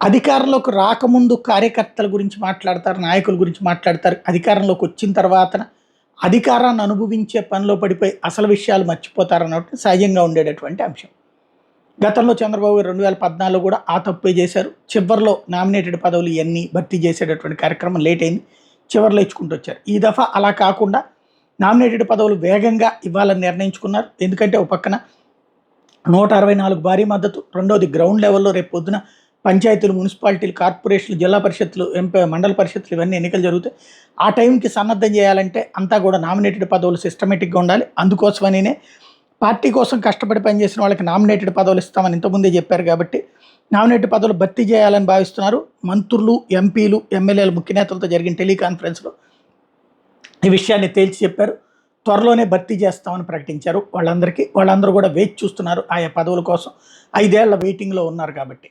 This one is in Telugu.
అధికారంలోకి రాకముందు కార్యకర్తల గురించి మాట్లాడతారు, నాయకుల గురించి మాట్లాడతారు. అధికారంలోకి వచ్చిన తర్వాతన అధికారాన్ని అనుభవించే పనిలో పడిపోయి అసలు విషయాలు మర్చిపోతారన్నట్టు సహజంగా ఉండేటటువంటి అంశం. గతంలో చంద్రబాబు 2014లో కూడా ఆ తప్పే చేశారు. చివరిలో నామినేటెడ్ పదవులు ఇవన్నీ భర్తీ చేసేటటువంటి కార్యక్రమం లేట్ అయింది. చివరిలో ఇచ్చుకుంటూ వచ్చారు. ఈ దఫా అలా కాకుండా నామినేటెడ్ పదవులు వేగంగా ఇవ్వాలని నిర్ణయించుకున్నారు. ఎందుకంటే ఒక పక్కన 164 భారీ మద్దతు, రెండోది గ్రౌండ్ లెవెల్లో రేపు పొద్దున పంచాయతీలు, మున్సిపాలిటీలు, కార్పొరేషన్లు, జిల్లా పరిషత్తులు, మండల పరిషత్తులు ఇవన్నీ ఎన్నికలు జరుగుతాయి. ఆ టైంకి సన్నద్ధం చేయాలంటే అంతా కూడా నామినేటెడ్ పదవులు సిస్టమేటిక్గా ఉండాలి. అందుకోసమనే పార్టీ కోసం కష్టపడి పనిచేసిన వాళ్ళకి నామినేటెడ్ పదవులు ఇస్తామని ఇంతకుముందే చెప్పారు. కాబట్టి నామినేటెడ్ పదవులు భర్తీ చేయాలని భావిస్తున్నారు. మంత్రులు, ఎంపీలు, ఎమ్మెల్యేలు, ముఖ్య నేతలతో జరిగిన టెలికాన్ఫరెన్స్లో ఈ విషయాన్ని తేల్చి చెప్పారు. త్వరలోనే భర్తీ చేస్తామని ప్రకటించారు వాళ్ళందరూ కూడా వేచి చూస్తున్నారు ఆయా పదవుల కోసం. 5 ఏళ్ల వెయిటింగ్లో ఉన్నారు కాబట్టి.